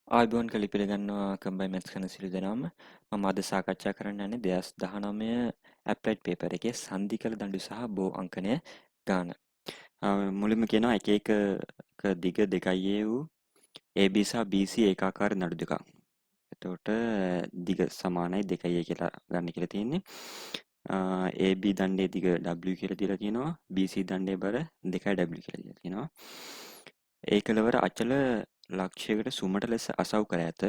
ආයුබෝවන් කලි පිළිගන්නවා කම්බයි මැත්ස් කරන සියලු දෙනාම. මම අද සාකච්ඡා කරන්න යන්නේ 2019 ඇප්ලයිඩ් පේපර් එකේ සංධි කළ දඬු සහ බෝ අංකණය ගාන. මුලින්ම කියනවා එක එක දිග 2a වූ AB සහ BC ඒකාකාර නඩු දෙකක්. එතකොට දිග සමානයි 2a කියලා ගන්න කියලා තියෙන්නේ. AB දණ්ඩේ දිග W කියලා දීලා තියෙනවා. BC දණ්ඩේ බර 2w කියලා දීලා තියෙනවා. ඒ කෙළවර අචල ලක්ෂයකට සුමට ලෙස අසව් කර ඇත.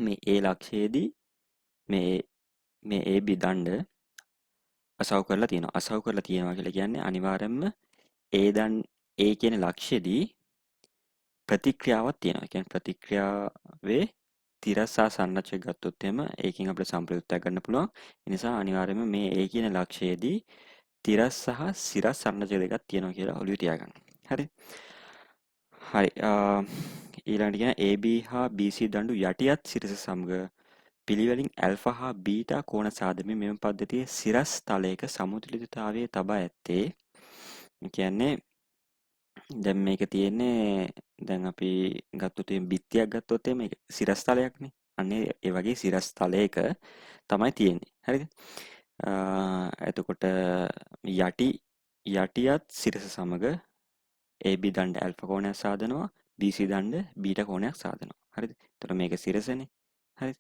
මේ ඒ ලක්ෂයේදී මේ AB දණ්ඩ අසව් කරලා තියෙනවා. අසව් කරලා තියෙනවා කියලා කියන්නේ අනිවාර්යයෙන්ම ඒ කියන ලක්ෂයේදී ප්‍රතික්‍රියාවක් තියෙනවා. ඒ කියන්නේ ප්‍රතික්‍රියාවේ තිරස් සහ සංරචක ගත්තොත් එහෙම ඒකෙන් අපිට සම්ප්‍රයුක්තයක් ගන්න පුළුවන්. ඒ නිසා අනිවාර්යයෙන්ම මේ ඒ කියන ලක්ෂයේදී තිරස් සහ සිරස් සංරචක දෙකක් තියෙනවා කියලා ඔළුවේ තියාගන්න. හරි. හරි. ඊළඟට කියන AB හා BC දඬු යටියත් සිරස සමග පිළිවෙලින් ඇල්ෆා හා බීටා කෝණ සාදමින් මෙම පද්ධතියේ සිරස් තලයක සමතුලිතතාවයේ තබා ඇත්තේ. කියන්නේ දැන් මේක තියෙන්නේ දැන් අපි ගත්තොත් එහෙනම් බිත්තියක් ගත්තොත් එහෙනම් මේක සිරස් තලයක්නේ. අන්නේ ඒ වගේ සිරස් තලයක තමයි තියෙන්නේ. හරිද? එතකොට යටියත් සිරස සමග AB දණ්ඩ ඇල්ෆා කෝණයක් සාදනවා, BC දණ්ඩ බීටා කෝණයක් සාදනවා. හරිද? එතකොට මේක සිරසනේ. හරිද?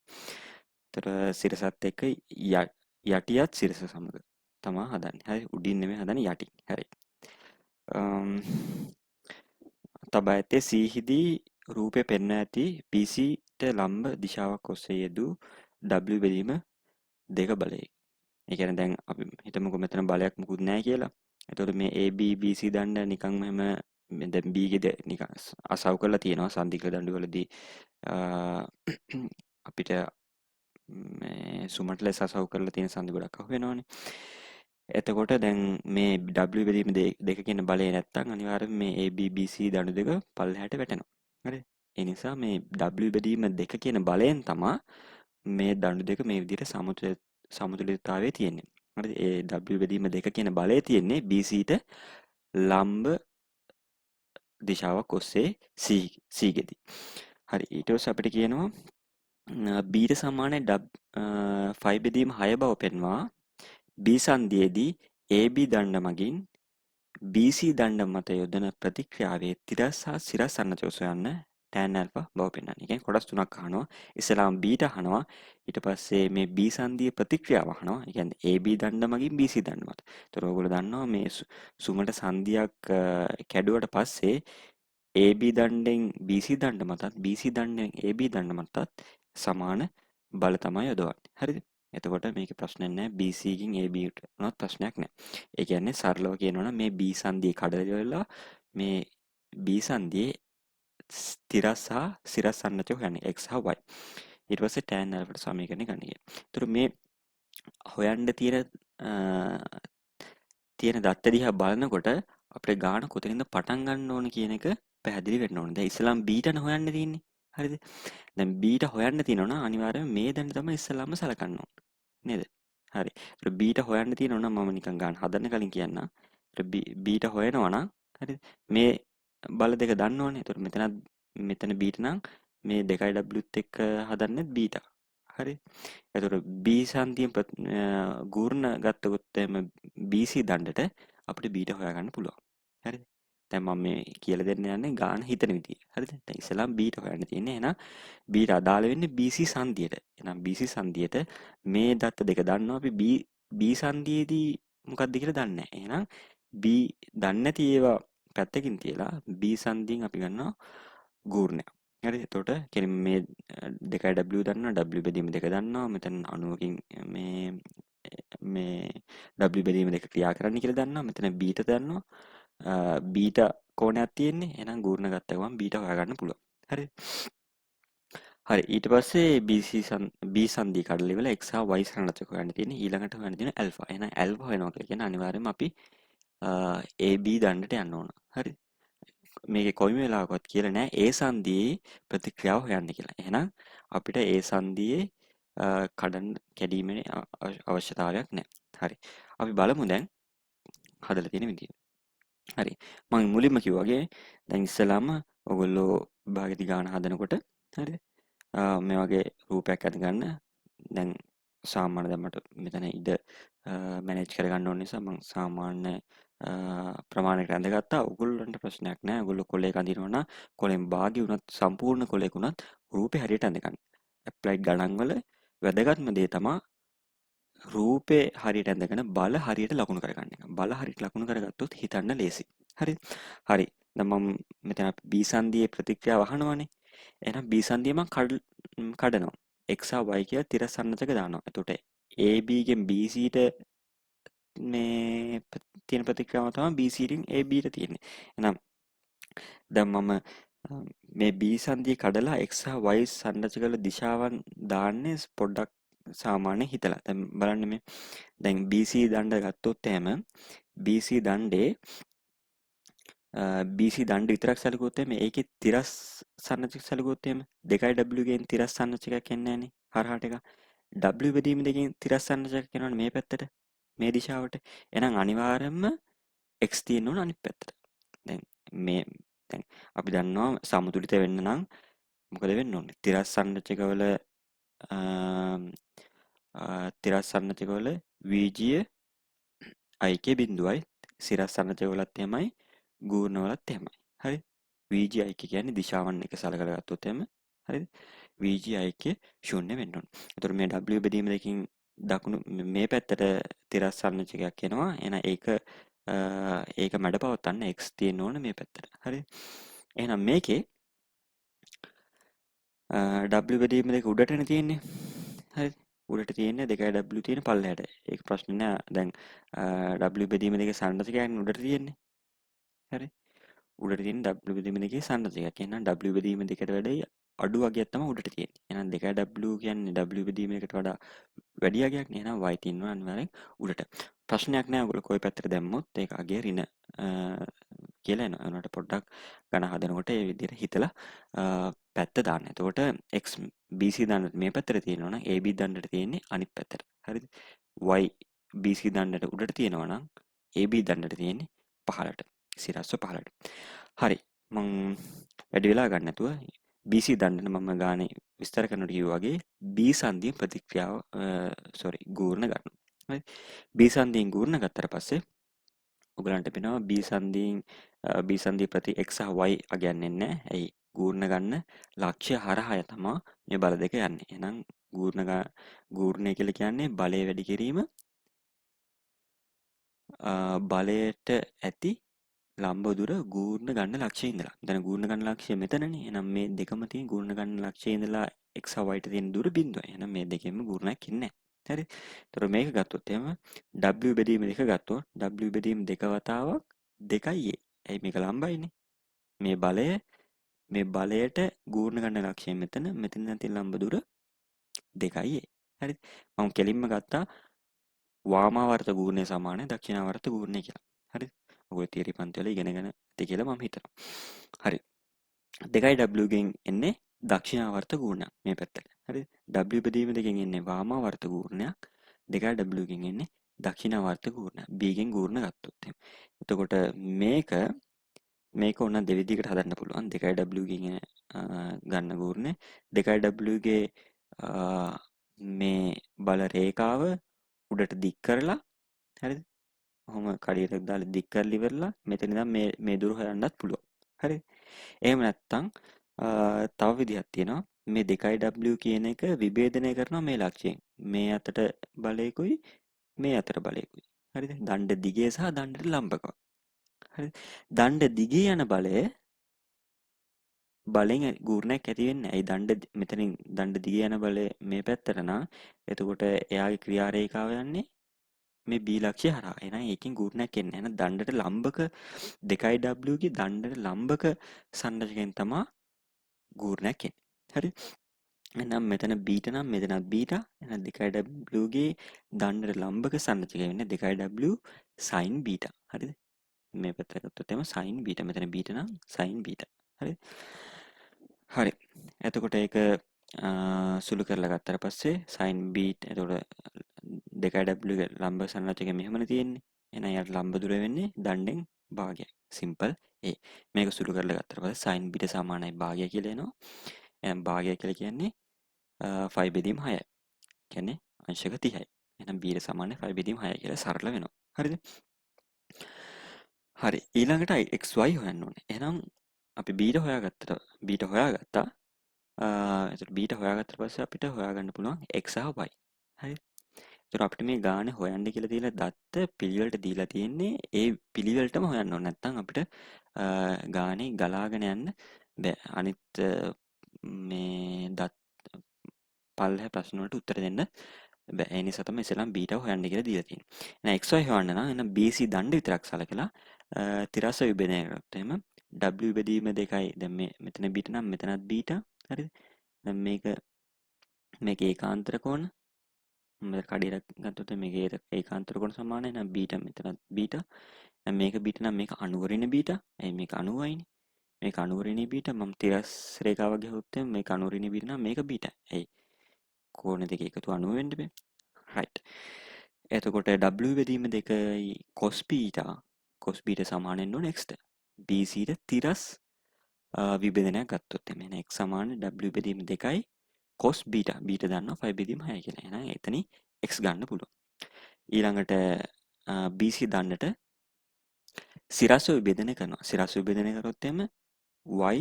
එතකොට සිරසත් එක්ක යටියත් සිරස සමග තමා හදන්නේ. හරි උඩින් නෙමෙයි හදන්නේ යටින්. හරි. තබා ඇත්තේ C හිදී රූපේ පෙන්වා ඇති BCට ලම්බ දිශාවක් ඔස්සේ යෙදූ W බෙදීම දෙක බලයේ. ඒ කියන්නේ දැන් අපි හිතමුකෝ මෙතන බලයක් මුකුත් නැහැ කියලා. එතකොට මේ AB BC දණ්ඩ නිකන් මෙහෙම දැන් B ගෙද නිකන් අසව් කරලා තියෙනවා සංදික දඬු වලදී අපිට මේ සුමට ලෙස අසව් කරලා තියෙන සංදි ගොඩක් අහු වෙනවනේ. එතකොට දැන් මේ W බෙදීම දෙක කියන බලය නැත්තම් අනිවාර්යයෙන් මේ ABBC දණු දෙක පල්ලෙහාට වැටෙනවා. හරිද? ඒ නිසා මේ W බෙදීම දෙක කියන බලයෙන් තමයි මේ දණු දෙක මේ විදිහට සමතුලිතතාවයේ තියෙන්නේ. හරිද? ඒ W බෙදීම දෙක කියන බලය තියෙන්නේ BCට ලම්බ දිශාවක් ඔස්සේ C ගෙදි. හරි ඊට පස්සේ අපිට කියනවා බීට සමානයි 5 බෙදීම 6 බව පෙන්වා B සංදියේදී AB දණ්ඩ මගින් BC දණ්ඩ මත යොදන ප්‍රතික්‍රියාවේ තිරස් සහ සිරස් සන්නචක සොයන්න tan alpha බව පෙන්වන්නේ. කියන්නේ කොටස් තුනක් අහනවා. ඉස්සෙල්ලාම B ට අහනවා. ඊට පස්සේ මේ B සංදියේ ප්‍රතික්‍රියාව අහනවා. ඒ කියන්නේ AB දණ්ඩ මගින් BC දණ්ඩ මත. ඒතර ඔයගොල්ලෝ දන්නවා මේ සුමට සංදියක් කැඩුවට පස්සේ AB දණ්ඩෙන් BC දණ්ඩ මතත් BC දණ්ඩෙන් AB දණ්ඩ මතත් සමාන බල තමයි යොදවන්නේ. හරිද? එතකොට මේක ප්‍රශ්නයක් නැහැ. BC කින් AB ට උනත් ප්‍රශ්නයක් නැහැ. ඒ කියන්නේ සරලව කියනවා නම් මේ B සංදිය කඩලා වෙලා මේ B සංදියේ තිරස් සහ සිරස් සන්නචක හොයන්නේ x සහ y. ඊට පස්සේ tan alpha සමීකරණය ගන්න කියන. ඒතර මේ හොයන්න තියෙන දත්ත දිහා බලනකොට අපිට ගාන කොතනින්ද පටන් ගන්න ඕන කියන එක පැහැදිලි වෙන්න ඕනේ. දැන් ඉස්සලාම් B ටනේ හොයන්න තියෙන්නේ. හරිද? දැන් B ට හොයන්න තියෙනවා නම් අනිවාර්යයෙන් මේ දැන තමයි ඉස්සලාම සලකන්න ඕන. නේද? හරි. ඒතර B ට හොයන්න තියෙනවා නම් මම නිකන් ගන්න හදන්න කලින් කියන්නම්. ඒතර B ට හොයනවා නම් හරිද? මේ බල දෙක දන්න ඕනේ. ඒතර මෙතන B ට නම් මේ 2W එක්ක හදන්නේ B ට. හරි. එතකොට B සංතියෙන් ගූර්ණ ගත්තොත් එහෙම BC දණ්ඩට අපිට B ට හොයාගන්න පුළුවන්. හරිද? දැන් මම මේ කියලා දෙන්න යන්නේ ගාන හිතන විදිය. හරිද? දැන් ඉස්සෙල්ලාම B ට හොයන්න තියෙන්නේ. එහෙනම් B ට අදාළ වෙන්නේ BC සංදියට. එහෙනම් BC සංදියට මේ දත්ත දෙක දන්නවා අපි B සංදියේදී මොකක්ද කියලා දන්නේ නැහැ. එහෙනම් B දන්නේ නැති ඒවා පැත්තකින් තියලා B සංදියෙන් අපි ගන්නවා ගූර්ණයක්. හරි එතකොට කෙලින් මේ 2W දන්නවා W බෙදීම දෙක දන්නවා මෙතන 90කින් මේ W බෙදීම දෙක ක්‍රියා කරන්න කියලා දන්නවා මෙතන බීට දන්නවා බීට කෝණයක් තියෙන්නේ එහෙනම් ගූර්ණ ගත්ත ගමන් බීට හොයාගන්න පුළුවන් හරි හරි ඊට පස්සේ B සංදී කඩලා ඉවරලා x හා y සංරචක හොයන්න තියෙන්නේ ඊළඟට හොයන්න තියෙන ඇල්ෆා එහෙනම් ඇල්ෆා වෙනවා කියලා කියන්නේ අනිවාර්යයෙන්ම අපි AB දණ්ඩට යන්න ඕන හරි මේක කොයිම වෙලාවකවත් කියලා නෑ ඒ සංදියේ ප්‍රතික්‍රියාව හොයන්න කියලා. එහෙනම් අපිට ඒ සංදියේ කැඩීමේ අවශ්‍යතාවයක් නෑ. හරි. අපි බලමු දැන් හදලා තියෙන විදිය. හරි. මම මුලින්ම කිව්වා වගේ දැන් ඉස්සෙල්ලාම ඔයගොල්ලෝ විභාගෙදි ගාන හදනකොට හරිද? මේ වගේ රූපයක් ඇති ගන්න දැන් සාමාන්‍ය දැන් මට මෙතන ඉඩ මැනේජ් කරගන්න ඕන නිසා මම සාමාන්‍ය ප්‍රමාණයකට ඇඳගත්තා. ඔයගොල්ලන්ට ප්‍රශ්නයක් නැහැ. ඔයගොල්ලෝ කොලයක අඳිනවා නම් කොලෙන් භාගි වුණත් සම්පූර්ණ කොලයක වුණත් රූපේ හරියට ඇඳගන්න. ඇප්ලයිඩ් ගණන් වල වැදගත්ම දේ තමයි රූපේ හරියට ඇඳගෙන බල හරියට ලකුණු කරගන්න එක. බල හරියට ලකුණු කරගත්තොත් හිතන්න ලේසි. හරිද? හරි. දැන් මම මෙතන B සංදියේ ප්‍රතික්‍රියාව අහනවානේ. එහෙනම් B සංදිය මම කඩනවා. x හා y කියලා තිරසන්නතක දානවා. එතකොට AB ගෙන් BC ට මේ තියෙන ප්‍රතික්‍රියාව තමයි BC ගෙන් AB ට තියෙන්නේ. එහෙනම් දැන් මම මේ B සංදිය කඩලා x හා y සංරචක වල දිශාවන් දාන්නේ පොඩ්ඩක් සාමාන්‍ය හිතලා. දැන් බලන්න මේ දැන් BC දණ්ඩ ගත්තොත් එහෙම BC දණ්ඩේ BC දණ්ඩ විතරක් සැලකුවොත් එහෙම ඒකේ තිරස් සන්නචක සැලකුවොත් එහෙම 2W ගෙන් තිරස් සන්නචකයක් එන්නේ නැහනේ හරහාට එක. W බෙදීම දෙකෙන් තිරස් සන්නචකයක් එනවනේ මේ පැත්තට මේ දිශාවට. එහෙනම් අනිවාර්යයෙන්ම x තියෙන්න ඕන අනිත් පැත්තට. දැන් මේ දැන් අපි දන්නවා සමතුලිත වෙන්න නම් මොකද වෙන්න ඕනේ? තිරස් සන්නචකවල තිරස් සන්නචකවල VG IK බිඳුවයි සිරස් සන්නචකවලත් එහෙමයි ගූර්ණවලත් එහෙමයි. හරි? VG IK කියන්නේ දිශාවන් එක සලකලා ගත්තොත් එහෙම හරිද? VG IK ශූන්‍ය වෙන්න ඕනේ. එතකොට මේ W බෙදීම දෙකකින් දකුණු මේ පැත්තට තිරස් සන්නචකයක් එනවා. එහෙනම් ඒක මැඩ පවත්වන්න x තියෙන්න ඕනේ මේ පැත්තට. හරිද? එහෙනම් මේකේ W බෙදීම දෙක උඩටනේ තියෙන්නේ. හරිද? උඩට තියෙන්නේ 2W තියෙන පල්ලෙහාට. ඒක ප්‍රශ්නේ නෑ. දැන් W බෙදීම දෙකේ සන්නචකයන් උඩට තියෙන්නේ. හරි? උඩට තියෙන W බෙදීම දෙකේ සන්නචකයක්. එහෙනම් W බෙදීම දෙකට වැඩි අඩු අගයක් තමයි උඩට තියෙන්නේ. එහෙනම් 2W කියන්නේ W බෙදීම එකට වඩා වැඩි අගයක් නේ. එහෙනම් y තියෙනවා අනිවාර්යෙන් උඩට. ප්‍රශ්නයක් නෑ. ඔයගොල්ලෝ කොයි පැත්තට දැම්මොත් ඒක අගය ඍණ කියලා එනවා. ඒනට පොඩ්ඩක් ගණ හදනකොට ඒ විදිහට හිතලා පැත්ත දාන්න. එතකොට x BC දණ්ඩට මේ පැත්තට තියෙනවා නම් AB දණ්ඩට තියෙන්නේ අනිත් පැත්තට. හරිද? y BC දණ්ඩට උඩට තියෙනවා නම් AB දණ්ඩට තියෙන්නේ පහළට. සිරස්ව පහළට. හරි. මං වැඩි වෙලා ගන්න නැතුව BC දණ්ඩට මම ගානේ විස්තර කරනකොට කිව්වා වගේ B සංදියෙන් ප්‍රතික්‍රියාව ගූර්ණ ගන්නවා. හරි. B සංදියෙන් ගූර්ණ ගත්තට පස්සේ ඔයගලන්ට පේනවා B සංදිය ප්‍රති x සහ y අගයන්නේ නැහැ. ඇයි? ගූර්ණ ගන්න ලක්ෂ්‍ය හරහා තමයි මේ බල දෙක යන්නේ. එහෙනම් ගූර්ණය කියලා කියන්නේ බලය වැඩි කිරීම බලයට ඇති ලම්බ දුර ගූර්ණ ගන්න ලක්ෂ්‍යයේ ඉඳලා. දැන් ගූර්ණ ගන්න ලක්ෂ්‍යය මෙතනනේ. එහෙනම් මේ දෙකම තියෙන ගූර්ණ ගන්න ලක්ෂ්‍යයේ ඉඳලා x හා y ට තියෙන දුර බිඳුවයි. එහෙනම් මේ දෙකෙන්ම ගූර්ණයක් ඉන්නේ නැහැ. හරි. ඒතර මේක ගත්තොත් එහෙම w බෙදීම දෙක ගත්තොත් w බෙදීම දෙක වතාවක් 2a. ඇයි මේක ලම්බයිනේ. මේ බලයට ගූර්ණ ගන්න ලක්ෂ්‍යය මෙතන තියෙන ලම්බ දුර 2a. හරි. මම කෙලින්ම ගත්තා වාමාවර්ත ගූර්ණය සමානයි දක්ෂිණාවර්ත ගූර්ණය කියලා. හරිද? ඔය තියරි පන්ති වල ඉගෙනගෙන ඇති කියලා මම හිතනවා. හරි. 2W ගෙන් එන්නේ දක්ෂිණාවර්ත ගූර්ණයක් මේ පැත්තට. හරිද? W බෙදීම දෙකෙන් එන්නේ වාමාවර්ත ගූර්ණයක්. 2W ගෙන් එන්නේ දක්ෂිණාවර්ත ගූර්ණයක්. B ගෙන් ගූර්ණ ගත්තොත් එහෙනම්. එතකොට මේක ඕන දෙවිදිහකට හදන්න පුළුවන්. 2W ගෙන් ගන්න ගූර්ණය 2W ගේ මේ බල රේඛාව උඩට දික් කරලා හරිද? ඔහොම කඩියට දාලා දික් කරලා ඉවරලා මෙතන ඉඳන් මේ දුර හොයන්නත් පුළුවන්. හරිද? එහෙම නැත්නම් තව විදිහක් තියෙනවා. මේ 2W කියන එක විභේදනය කරනවා මේ ලක්ෂයෙන්. මේ අතට බලයකුයි මේ අතට බලයකුයි. හරිද? දණ්ඩ දිගේ සහ දණ්ඩට ලම්බකව. හරිද? දණ්ඩ දිගේ යන බලෙන් ගූර්ණයක් ඇති වෙන්නේ. ඇයි මෙතනින් දණ්ඩ දිගේ යන බලය මේ පැත්තට නම් එතකොට එයාගේ ක්‍රියා රේඛාව යන්නේ මේ B ලක්ෂ්‍ය හරහා. එහෙනම් ඒකෙන් ගූර්ණයක් එන්නේ. එහෙනම් දණ්ඩට ලම්බක 2W ගේ දණ්ඩට ලම්බක සංරචකයෙන් තමයි ගූර්ණයක් එන්නේ. හරි? එහෙනම් මෙතන බීට නම් මෙතනත් බීට. එහෙනම් 2W ගේ දණ්ඩට ලම්බක සංරචකය වෙන්නේ 2W sin බීට. හරිද? මේ පැත්තට ගත්තොත් එම sin බීට. මෙතන බීට නම් sin බීට. හරිද? හරි. එතකොට ඒක සුළු කරලා ගත්තට පස්සේ sin බීට එතකොට 2W ගේ ලම්බ සංරචකය මෙහෙමනේ තියෙන්නේ. එහෙනම් යට ලම්බ දුර වෙන්නේ දණ්ඩෙන් භාගයක්. සිම්පල් ඒ. මේක සුළු කරලා ගත්තට පස්සේ sin බීට සමානයි භාගය කියලා එනවා. එහෙනම් භාගය කියලා කියන්නේ 5 බෙදීම 6යි. කියන්නේ අංශක 30යි. එහෙනම් b ට සමාන 5 බෙදීම 6 කියලා සරල වෙනවා. හරිද? හරි. ඊළඟට xy හොයන්න ඕනේ. එහෙනම් අපි b ට හොයාගත්තා. එතකොට b ට හොයාගත්තට පස්සේ අපිට හොයාගන්න පුළුවන් x සහ y. හරි. එතකොට අපිට මේ ගාන හොයන්න කියලා දීලා දත්ත පිළිවෙලට දීලා තියෙන්නේ ඒ පිළිවෙලටම හොයන්න ඕනේ. නැත්නම් අපිට ගානේ ගලාගෙන යන්න බෑ. අනිත් මේ දත් පල්ලෙහා ප්‍රශ්න වලට උත්තර දෙන්න බෑ. ඒ නිසා තමයි ඉස්සෙල්ලාම b ට හොයන්න කියලා දීලා තියෙන්නේ. එහෙනම් xy හොයන්න නම් එහෙනම් BC දණ්ඩ විතරක් සලකලා තිරස්ස විභජනය කරොත් එහෙම w බෙදීම 2යි. දැන් මෙතන b ට නම් මෙතනත් b ට. හරිද? දැන් මේක ඒකාන්තර කෝණ. මෙතන කඩේට ගත්තොත් මේක ඒකාන්තර කෝණ සමානයි. එහෙනම් b ට මෙතනත් b ට. දැන් මේක b ට නම් මේක අනුවරිණ b ට. එයි මේක 90යිනේ. මේක අනුවරිණ b ට මම තිරස් රේඛාව ගහුවොත් මේක අනුවරිණ b ට නම් මේක b ට. එයි කෝණ දෙක එකතු 90 වෙන්න බෑ. right. එතකොට w බෙදීම 2යි cos b ට සමාන වෙන්න ඕනේ x ට. BC ට තිරස් විභජනයක් ගත්තොත් එමේ නේ x සමාන w බෙදීම 2යි cos b ට දන්නවා 5 බෙදීම 6 කියලා. එහෙනම් එතනින් x ගන්න පුළුවන්. ඊළඟට BC දන්නට සිරස්ව විභජනය කරනවා. සිරස්ව විභජනය කරොත් එම y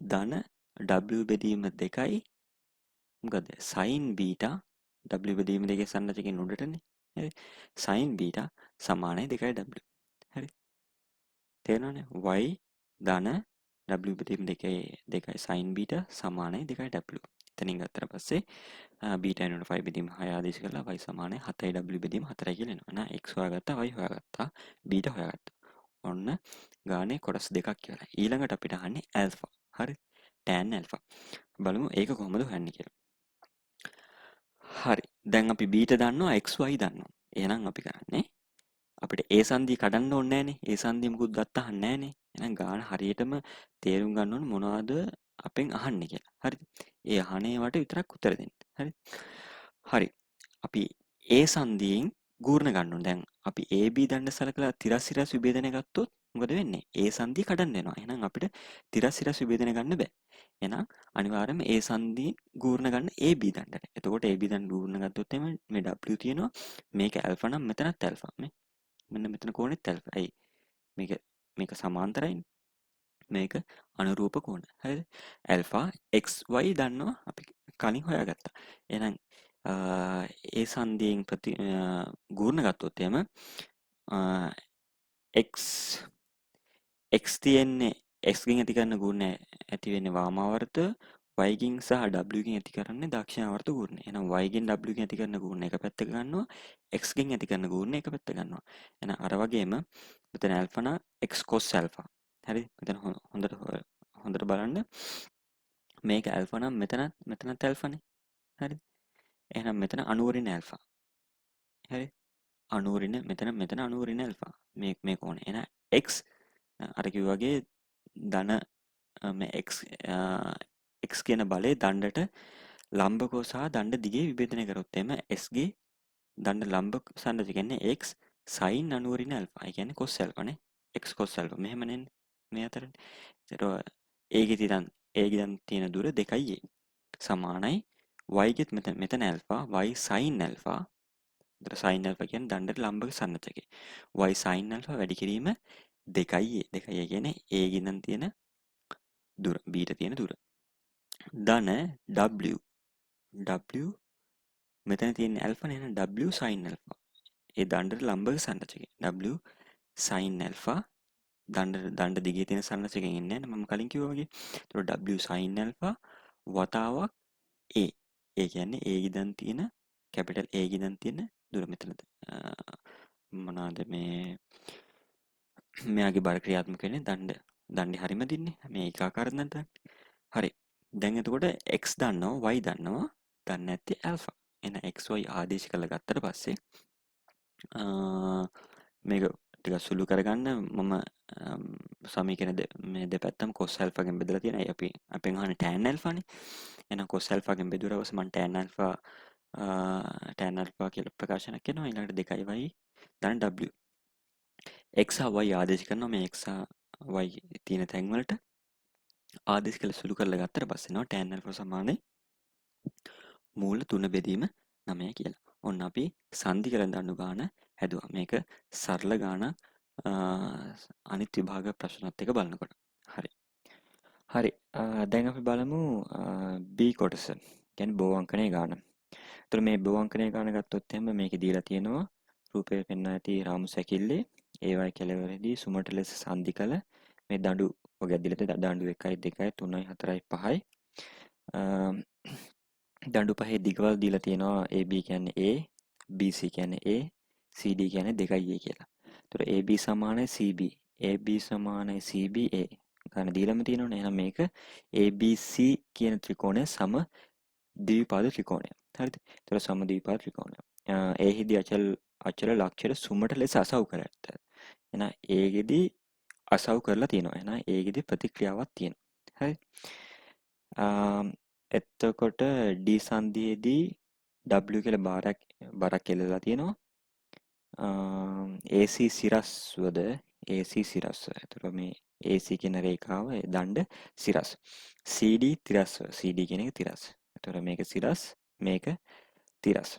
ධන w බෙදීම 2යි මොකද sin b w බෙදීම 2 සන්නජකින් උඩටනේ. හරි. sin b සමානයි 2w. හරි. තේරෙනවනේ? y ධන w බෙදීම 2යි sin b සමානයි 2w. එතනින් ගත්තට පස්සේ b වෙනුවට 5 බෙදීම 6 ආදේශ කරලා y සමානයි 7යි w බෙදීම 4යි කියලා එනවා. එහෙනම් x හොයාගත්තා, y හොයාගත්තා, b හොයාගත්තා. ඔන්න ගානේ කොටස් දෙකක් කියලා. ඊළඟට අපිට අහන්නේ ඇල්ෆා. හරි. tan alpha. බලමු ඒක කොහොමද හොයන්නේ කියලා. හරි. දැන් අපි b දන්නවා xy දන්නවා. එහෙනම් අපි කරන්නේ අපිට ඒ සංදිය කඩන්න ඕනේ නැහනේ. ඒ සංදිය මුකුත් ගත්තා නැහනේ. එහෙනම් ගාන හරියටම තේරුම් ගන්න ඕනේ මොනවද අපෙන් අහන්නේ කියලා. හරිද? ඒ අහන ඒවාට විතරක් උත්තර දෙන්න. හරි. හරි. අපි ඒ සංදියෙන් ගූර්ණ ගන්න ඕනේ. දැන් අපි AB දණ්ඩ සලකලා තිරස්සිරස් විභේදනය ගත්තොත් මොකද වෙන්නේ? ඒ සංදිය කඩන්න වෙනවා. එහෙනම් අපිට තිරස්සිරස් විභේදනය ගන්න බෑ. එහෙනම් අනිවාර්යයෙන්ම ඒ සංදිය ගූර්ණ ගන්න AB දණ්ඩට. එතකොට AB දණ්ඩ ගූර්ණ ගත්තොත් එමේ මේ W තියෙනවා. මේක ඇල්ෆා නම් මෙතනත් ඇල්ෆා. මෙන්න මෙතන කෝණෙත් ඇල්ෆා. ඇයි? මේක සමාන්තරයිනේ. මේක අනුරූප කෝණ. හරිද? ඇල්ෆා XY දන්නවා අපි කලින් හොයාගත්තා. එහෙනම් ඒ සංදියෙන් ගූර්ණ ගත්තොත් එහෙම x තියෙන්නේ x ගෙන් ඇති කරන ගුණ ඇති වෙන්නේ වාමාවර්ත y ගෙන් සහ w ගෙන් ඇති කරන්නේ දක්ෂිණාවර්ත ගුණ. එහෙනම් y ගෙන් w ගෙන් ඇති කරන ගුණ එක පැත්තක ගන්නවා x ගෙන් ඇති කරන ගුණ එක පැත්තක ගන්නවා. එහෙනම් අර වගේම මෙතන ඇල්ෆා නා x cos ඇල්ෆා. හරි? මෙතන හොඳට බලන්න. මේක ඇල්ෆා නම් මෙතනත් ඇල්ෆානේ. හරිද? එහෙනම් මෙතන අනුවරිණ ඇල්ෆා. හරි? අනුවරිණ මෙතන අනුවරිණ ඇල්ෆා. මේ කෝණය. එහෙනම් x අර කිව්වා වගේ ධන x කියන බලය දණ්ඩට ලම්බකෝ සහ දණ්ඩ දිගේ විභේදනය කරොත් එම s ගේ දණ්ඩ ලම්බ සන්නජ කියන්නේ x sin අනුවරිණ ඇල්ෆා. ඒ කියන්නේ cos ඇල්ෆා නේ. x cos ඇල්ෆා මෙහෙම නේ මේ අතරේ. ඒතර a ගේ තියෙන දුර 2යි a සමානයි y ගෙත් මෙතන ඇල්ෆා y sin ඇල්ෆා. ඒතර sin ඇල්ෆා කියන්නේ දණ්ඩට ලම්බක සන්නජකේ. y sin ඇල්ෆා වැඩි කිරීම 2යි කියන්නේ a ගෙන් තියෙන දුර b ට තියෙන දුර. ධන w මෙතන තියෙන ඇල්ෆා නේ. එහෙනම් w sin ඇල්ෆා. ඒ දණ්ඩට ලම්බක සන්නජකේ. w sin ඇල්ෆා දණ්ඩ දිගේ තියෙන සන්නජකෙන් එන්නේ නැහැ මම කලින් කිව්වා වගේ. ඒතකොට w sin ඇල්ෆා වතාවක් a. ඒ කියන්නේ a ගෙන් තියෙන කැපිටල් a ගෙන් තියෙන දුර මෙතන මොනවාද මෙයාගේ බර ක්‍රියාත්මක වෙන්නේ දණ්ඩේ හරිම දින්නේ. මේ ඒකාකාර දණ්ඩ. හරි. දැන් එතකොට x දන්නවා y දන්නවා. දන්නේ නැත්තේ ඇල්ෆා. එහෙනම් xy ආදේශ කරලා ගත්තට පස්සේ මේක ටිකක් සුළු කරගන්න මම සමීකරණ මේ දෙපැත්තම cos alpha ගෙන් බෙදලා තියෙනවා. අපි අපෙන් අහන්නේ tan alpha නේ. එහෙනම් cos alpha ගෙන් බෙදුවා ඊපස්සේ මම tan alpha කියලා ප්‍රකාශනයක් කරනවා. ඊළඟට 2y ධන w. x හා y ආදේශ කරනවා මේ x හා y තියෙන තැන් වලට. ආදේශ කියලා සුළු කරලා ගත්තට පස්සේ නෝ tan alpha සමානයි මූල 3 බෙදීම 9 කියලා. ඔන්න අපි සංධි කරන දඬු ගාන හැදුවා. මේක සරල ගාන අනිත් විභාග ප්‍රශ්නත් එක්ක බලනකොට. හරි. හරි. දැන් අපි බලමු B කොටස. කියන්නේ බෝ අංකණයේ ගාන. එතකොට මේ බෝ අංකණයේ ගාන ගත්තොත් එහෙම මේකේ දීලා තියෙනවා රූපයේ පෙන්වා ඇති රාමු සැකිල්ලේ ඒවයි කෙළවරදී සුමට ලෙස සංධි කළ මේ දඬු ඔය ඇදලා තියෙන දඬු 1යි 2යි 3යි 4යි 5යි දඬු පහේ දිගවල් දීලා තියෙනවා AB කියන්නේ A, BC කියන්නේ A, CD කියන්නේ 2A කියලා. ඒතර AB සමානයි CB, AB සමානයි CBA ගන්න දීලාම තියෙනවනේ. එහෙනම් මේක ABC කියන ත්‍රිකෝණය සම ද්විපාද ත්‍රිකෝණය. හරිද? ඒතර සම ද්විපාද ත්‍රිකෝණය. A හිදී අචල ලක්ෂර සුමට ලෙස අසව් කරගත්ත. එහෙනම් A ගෙදී අසව් කරලා තියෙනවා. එහෙනම් A ගෙදී ප්‍රතික්‍රියාවක් තියෙනවා. හරි? එතකොට D සංදියේදී W කියලා බරක් එල්ලලා තියෙනවා. AC සිරස්වද AC සිරස්ව. එතකොට මේ AC කියන රේඛාව දණ්ඩ සිරස්. CD තිරස්ව. CD කියන එක තිරස්. එතකොට මේක සිරස් මේක තිරස්.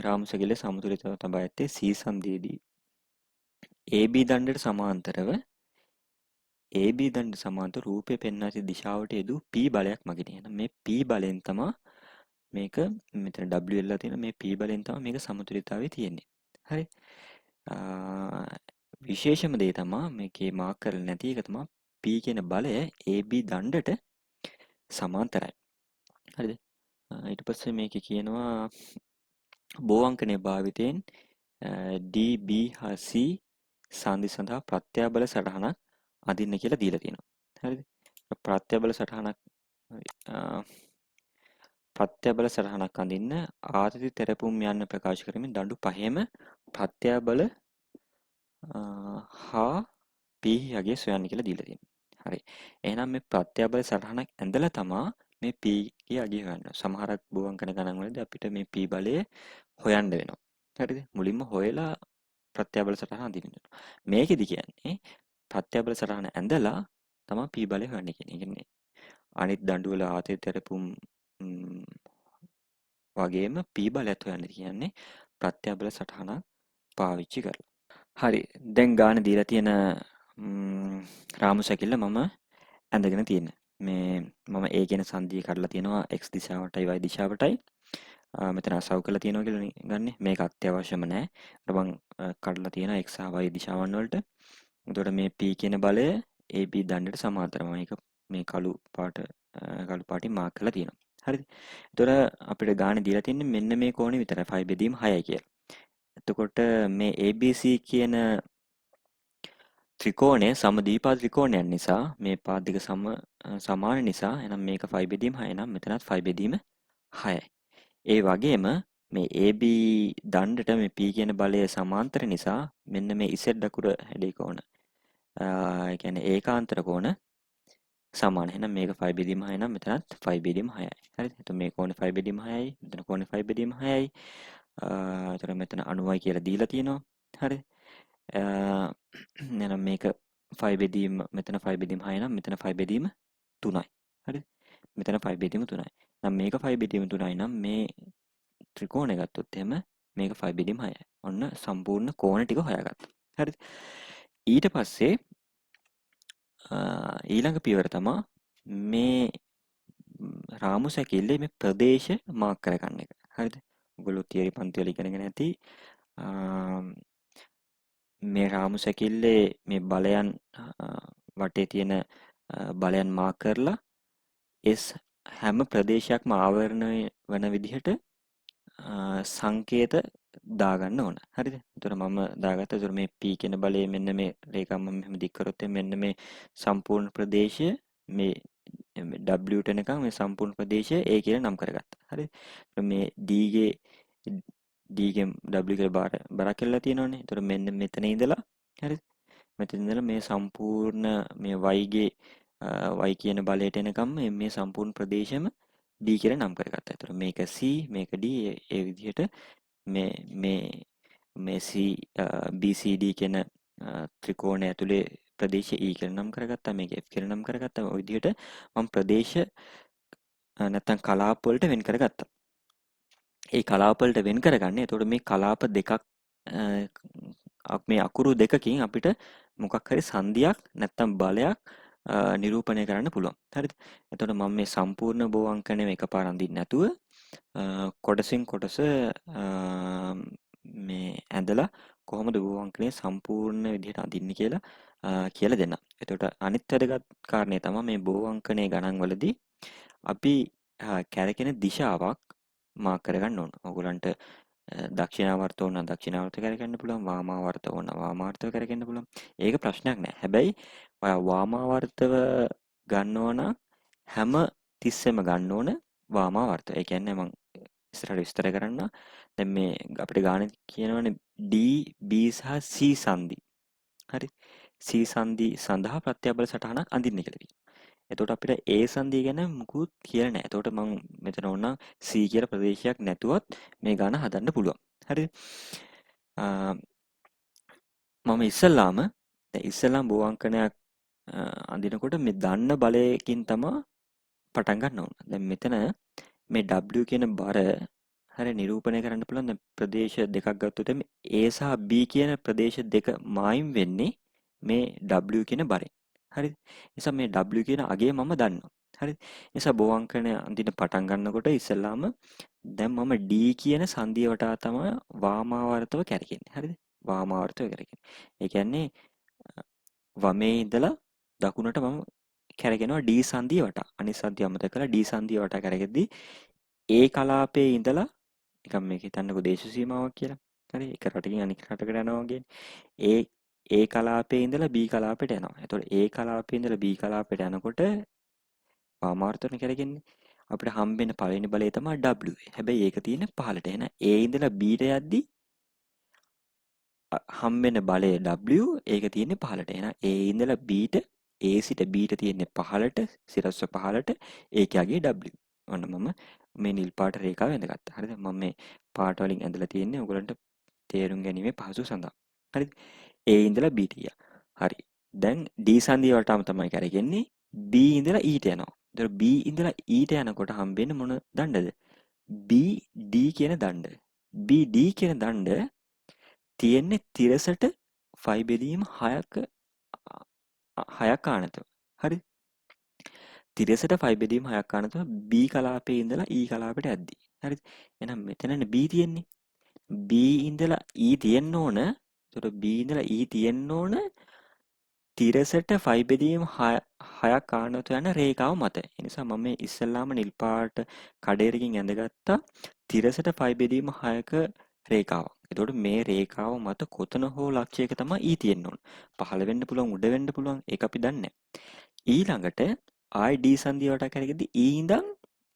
රාමසගිල්ල සමතුලිතව තබා ඇත්තේ C සංදියේදී AB දණ්ඩට සමාන්තරව AB දණ්ඩ සමාන්තර රූපය පෙන්වා ඇති දිශාවට යෙදූ P බලයක් මගින්. එහෙනම් මේ P බලෙන් තමයි මේක මෙතන W එල්ලලා තියෙන මේ P බලෙන් තමයි මේක සමතුලිතතාවයේ තියෙන්නේ. හරි. විශේෂම දේ තමයි මේකේ මාක් කරලා නැති එක තමයි P කියන බලය AB දණ්ඩට සමාන්තරයි. හරිද? ඊට පස්සේ මේකේ කියනවා බෝ අංකනයේ භාවිතයෙන් D B හා C සංදි සඳහා ප්‍රත්‍යාබල සටහනක් අඳින්න කියලා දීලා තියෙනවා. හරිද? ප්‍රත්‍යාබල සටහනක් ප්‍රත්‍යබල සටහනක් අඳින්න ආතති තෙරපුම් යන්න ප්‍රකාශ කරමින් දඬු පහේම ප්‍රත්‍යබල හා P යගේ සොයන්න කියලා දීලා තියෙනවා. හරි. එහෙනම් මේ ප්‍රත්‍යබල සටහනක් ඇඳලා තමා මේ P ගේ අගය හොයන්න. සමහරක් බෝවංකන ගණන් වලදී අපිට මේ P බලය හොයන්න වෙනවා. හරිද? මුලින්ම හොයලා ප්‍රත්‍යබල සටහන අඳින්න වෙනවා. මේකෙදි කියන්නේ ප්‍රත්‍යබල සටහන ඇඳලා තමයි P බලය හොයන්නේ කියන්නේ. අනිත් දඬු වල ආතති තෙරපුම් වගේම P බලයත් හොයන්න කියන්නේ ප්‍රත්‍යබල සටහනක් පාවිච්චි කරලා. හරි. දැන් ගාන දීලා තියෙන රාමු සැකිල්ල මම ඇඳගෙන තියෙන්නේ. මේ මම A කියන සංදිය කඩලා තියෙනවා x දිශාවටයි y දිශාවටයි. මෙතන අසව් කරලා තියෙනවා කියලා ගන්නෙ. මේක අත්‍යවශ්‍යම නැහැ. මම කඩලා තියෙනවා x හා y දිශාවන් වලට. එතකොට මේ P කියන බලය AB දණ්ඩට සමාන්තරයි. මේක මේ කළු පාටින් මාක් කරලා තියෙනවා. හරිද? එතකොට අපිට ගානේ දීලා තින්නේ මෙන්න මේ කෝණේ විතරයි 5 බෙදීම 6යි කියලා. එතකොට මේ ABC කියන ත්‍රිකෝණය සමද්විපාද ත්‍රිකෝණයක් නිසා මේ පාද දෙක සමාන නිසා එහෙනම් මේක 5 බෙදීම 6 නම් මෙතනත් 5 බෙදීම 6යි. ඒ වගේම මේ AB දණ්ඩට මේ P කියන බලය සමාන්තර නිසා මෙන්න මේ Z අකුර හැඩේ කෝණ ඒ කියන්නේ ඒකාන්තර කෝණ සමාන. එහෙනම් මේක 5 බෙදීම 6 නම් මෙතනත් 5 බෙදීම 6යි. හරිද? එතකොට මේ කෝණේ 5 බෙදීම 6යි. මෙතන කෝණේ 5 බෙදීම 6යි. එතකොට මෙතන 90යි කියලා දීලා තියෙනවා. හරිද? එහෙනම් මේක 5 බෙදීම මෙතන 5 බෙදීම 6 නම් මෙතන 5 බෙදීම 3යි. හරිද? මෙතන 5 බෙදීම 3යි. නම් මේක 5 බෙදීම 3යි නම් මේ ත්‍රිකෝණය ගත්තොත් එහෙම මේක 5 බෙදීම 6යි. ඔන්න සම්පූර්ණ කෝණ ටික හොයාගත්තා. හරිද? ඊට පස්සේ ඊළඟ පියවර තමයි මේ රාමු සැකිල්ලේ මේ ප්‍රදේශ මාක් කරගන්න එක. හරිද? ඔයගොල්ලෝ තියරි පන්ති වල ඉගෙනගෙන ඇති. මේ රාමු සැකිල්ලේ මේ බලයන් වටේ තියෙන බලයන් මාක් කරලා හැම ප්‍රදේශයක්ම ආවරණය වන විදිහට සංකේත දාගන්න ඕන. හරිද? එතකොට මම දාගත්තා. එතකොට මේ P කියන බලය මෙන්න මේ රේඛාව මම මෙහෙම දික් කරොත් මෙන්න මේ සම්පූර්ණ ප්‍රදේශය මේ W එනකම් මේ සම්පූර්ණ ප්‍රදේශය A කියලා නම් කරගත්තා. හරිද? මේ D ගෙන් W කියලා බරක් කියලා තියෙනවනේ. එතකොට මෙන්න මෙතන ඉඳලා හරිද? මෙතන ඉඳලා මේ සම්පූර්ණ මේ y කියන බලයට එනකම් මේ සම්පූර්ණ ප්‍රදේශෙම D කියලා නම් කරගත්තා. එතකොට මේක C මේක D ඒ විදිහට මේ C BCD කියන ත්‍රිකෝණය ඇතුලේ ප්‍රදේශ E කියලා නම් කරගත්තා, මේක F කියලා නම් කරගත්තා. ඔය විදිහට මම ප්‍රදේශ නැත්තම් කලාප වලට වෙන් කරගත්තා. ඒ කලාප වලට වෙන් කරගන්නේ එතකොට මේ කලාප දෙකක් මේ අකුරු දෙකකින් අපිට මොකක් හරි සංදියක් නැත්තම් බලයක් නිරූපණය කරන්න පුළුවන්. හරිද? එතකොට මම මේ සම්පූර්ණ බෝ අංකණය එකපාර අඳින්නේ නැතුව කොටසින් කොටස මේ ඇඳලා කොහොමද බෝ අංකණය සම්පූර්ණ විදිහට අඳින්නේ කියලා දෙන්නම්. එතකොට අනිත් වැදගත් කාරණේ තමයි මේ බෝ අංකණයේ ගණන් වලදී අපි කැරකෙන දිශාවක් මාක් කරගන්න ඕන. ඔයගලන්ට දක්ෂිණාවර්ත ඕන දක්ෂිණාවර්ත කරගන්න පුළුවන්, වාමාවර්ත ඕන වාමාවර්තව කරගන්න පුළුවන්. ඒක ප්‍රශ්නයක් නෑ. හැබැයි ඔයා වාමාවර්තව ගන්නවා නම් හැම තිස්සෙම ගන්න ඕන වාමාවර්ත. ඒ කියන්නේ මම ඉස්සරහට විස්තර කරන්න. දැන් මේ අපිට ගාන කියනවනේ D, B සහ C සංදි. හරි. C සංදි සඳහා ප්‍රත්‍යබල සටහනක් අඳින්න කියලා කියනවා. එතකොට අපිට A සංදිය ගැන මුකුත් කියලා නැහැ. එතකොට මම මෙතන ඕන C කියලා ප්‍රදේශයක් නැතුවත් මේ ගාන හදන්න පුළුවන්. හරිද? මම ඉස්සෙල්ලාම බෝ අංකනයක් අඳිනකොට මේ දන්න බලයකින් තමයි පටන් ගන්න ඕන. දැන් මෙතන මේ W කියන බර හරිය නිරූපණය කරන්න පුළුවන්. දැන් ප්‍රදේශ දෙකක් ගත්තොත් මේ A සහ B කියන ප්‍රදේශ දෙක මායිම් වෙන්නේ මේ W කියන බරෙන්. හරිද? නිසා මේ W කියන අගය මම දන්නවා. හරිද? නිසා බෝ අංකණය අඳින පටන් ගන්නකොට ඉස්සෙල්ලාම දැන් මම D කියන සංදිය වටා තමයි වාමාවර්තව කැරකෙන්නේ. හරිද? වාමාවර්තව කැරකෙන්නේ. ඒ කියන්නේ වමේ ඉඳලා දකුණට මම කැරගෙනවා D සංදිය වටා. අනිත් සංදිය අමතක කරලා D සංදිය වටා කැරගෙද්දී ඒ කලාපයේ ඉඳලා නිකන් මේක හිතන්නකෝ දේශ සීමාවක් කියලා. හරි? එක රටකින් අනිත් රටකට යනවා වගේ. ඒ කලාපයේ ඉඳලා B කලාපයට යනවා. එතකොට ඒ කලාපයේ ඉඳලා B කලාපයට යනකොට වාමාවර්තන කරගෙන්නේ අපිට හම්බෙන පළවෙනි බලය තමයි W. හැබැයි ඒක තියෙන්නේ පහළට. එහෙනම් A ඉඳලා B ට යද්දි හම්බෙන බලය W ඒක තියෙන්නේ පහළට. එහෙනම් A ඉඳලා B ට A සිට B ට තියෙන්නේ පහළට, සිරස්ව පහළට ඒකගේ W. ඔන්න මම මේ නිල් පාට රේඛාව ඇඳගත්තා. හරිද? මම මේ පාට වලින් ඇඳලා තියෙන්නේ ඔයගලන්ට තේරුම් ගැනීමේ පහසු සඳහා. හරිද? A ඉඳලා B ට ගියා. හරි. දැන් D සංදිය වටාම තමයි කරගෙන්නේ. B ඉඳලා E ට යනවා. එතකොට B ඉඳලා E ට යනකොට හම්බෙන්නේ මොන දණ්ඩද? BD කියන දණ්ඩ. BD කියන දණ්ඩ තියෙන්නේ තිරසට ෆයි බෙදීම 6ක ආනතව. හරි? තිරසට ෆයි බෙදීම 6ක් ආනතව B කලාපයේ ඉඳලා E කලාපයට යද්දී. හරිද? එහෙනම් මෙතනනේ B තියෙන්නේ. B ඉඳලා E තියෙන්න ඕන. එතකොට B ඉඳලා E තියෙන්න ඕන තිරසට ෆයි බෙදීම 6ක් ආනතු යන රේඛාව මත. ඒ නිසා මම මේ ඉස්සෙල්ලාම නිල් පාට කඩේරකින් ඇඳගත්තා තිරසට ෆයි බෙදීම 6ක රේඛාවක්. එතකොට මේ රේඛාව මත කොතන හෝ ලක්ෂයක තමයි E තියෙන්න ඕන. පහළ වෙන්න පුළුවන්, උඩ වෙන්න පුළුවන්. ඒක අපි දන්නේ ඊළඟට ආයි D සංදිය වටා කරගෙද්දී E ඉඳන්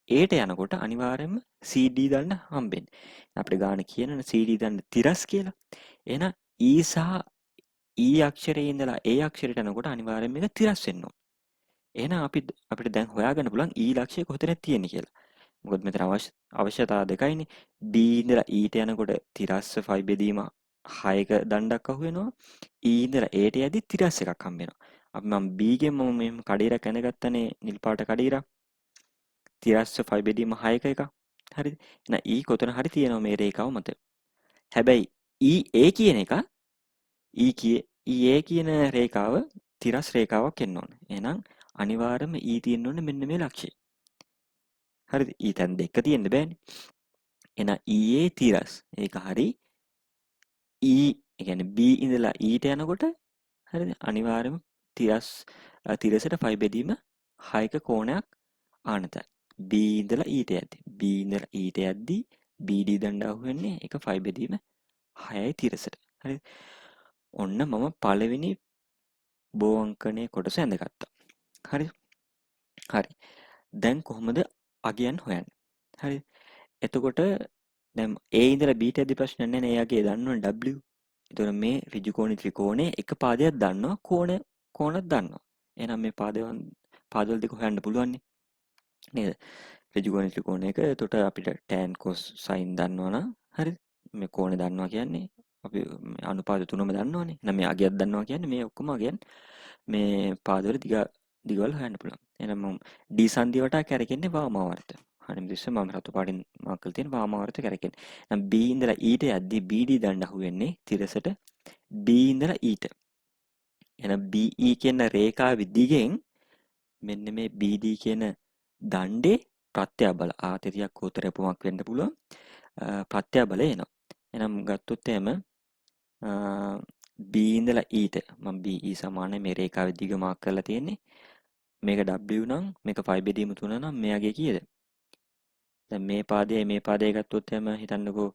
A ට යනකොට අනිවාර්යයෙන්ම CD දන්න හම්බෙන්නේ. අපිට ගාන කියනනේ CD දන්න තිරස් කියලා. එහෙනම් E සහ E අක්ෂරයේ ඉඳලා A අක්ෂරයට යනකොට අනිවාර්යයෙන්ම මේක තිරස් වෙන්න ඕන. එහෙනම් අපිට දැන් හොයාගන්න පුළුවන් E ලක්ෂය කොතනද තියෙන්නේ කියලා. මොකද මෙතන අවශ්‍යතාව දෙකයිනේ. D ඉඳලා E ට යනකොට තිරස්ස ෆයි බෙදීම 6ක දණ්ඩක් අහු වෙනවා. E ඉඳලා A ට යද්දි තිරස් එකක් හම්බ වෙනවා. අපි මම B ගෙන් මම මෙහෙම කඩේරක් ඇඳගත්තනේ නිල් පාට කඩේරක්. තිරස්ස ෆයි බෙදීම 6ක එක. හරිද? එහෙනම් E කොතන හරි තියෙනවා මේ රේඛාව මත. හැබැයි EA කියන එක EA කියන රේඛාව තිරස් රේඛාවක් එන්න ඕන. එහෙනම් අනිවාර්යයෙන්ම E තියෙන්න ඕනේ මෙන්න මේ ලක්ෂය. හරිද? E තැන් දෙක තියෙන්න බෑනේ. එහෙනම් EA තිරස්. ඒක හරි. E ඒ කියන්නේ B ඉඳලා E ට යනකොට හරිද? අනිවාර්යයෙන්ම තිරසට ෆයි බෙදීම 6ක කෝණයක් ආනතයි. B ඉඳලා E ට යද්දි. B ඉඳලා E ට යද්දි BD දණ්ඩ අහුවෙන්නේ ඒක ෆයි බෙදීම 6යි තිරසට. හරිද? ඔන්න මම පළවෙනි බෝ අංකණයේ කොටස ඇඳගත්තා. හරි? හරි. දැන් කොහොමද අගයන් හොයන්නේ? හරි? එතකොට දැන් A ඉඳලා B ට යද්දි ප්‍රශ්න නැහැ නේ. එයාගේ දන්නවනේ W. එතකොට මේ ඍජුකෝණී ත්‍රිකෝණයේ එක පාදයක් දන්නවා කෝණයක් දන්නවා. එහෙනම් මේ පාදවල දෙක හොයන්න පුළුවන් නේද? ඍජුකෝණී ත්‍රිකෝණයක එතකොට අපිට tan cos sin දන්නවනම් හරිද? මේ කෝණය දන්නවා කියන්නේ අපි අනුපාත තුනම දන්නවනේ. එහෙනම් මේ අගයක් දන්නවා කියන්නේ මේ ඔක්කොම අගයන් මේ පාදවල දිගවල හොයන්න පුළුවන්. එහෙනම් මම D සංදිය වටා කැරකෙන්නේ වාමාවර්ත. හරියට ඉතින් මම රතු පාටින් මාක් කරලා තියෙන වාමාවර්ත කැරකෙන්නේ. එහෙනම් B ඉඳලා E ට යද්දී BD දණ්ඩ අහුවෙන්නේ තිරසට B ඉඳලා E ට. එහෙනම් BE කියන රේඛාවේ දිගෙන් මෙන්න මේ BD කියන දණ්ඩේ ප්‍රත්‍යබල ආතතියක් හෝතරපුමක් වෙන්න පුළුවන්. ප්‍රත්‍යබලය එනවා. එහෙනම් ගත්තොත් එහෙම B ඉඳලා E ට මම BE සමානයි මේ රේඛාවේ දිග මාක් කරලා තියෙන්නේ. මේක W නම් මේක 5 බෙදීම 3 නම් මෙයාගේ කීයද? දැන් මේ පාදයේ මේ පාදයේ ගත්තොත් එහෙම හිතන්නකෝ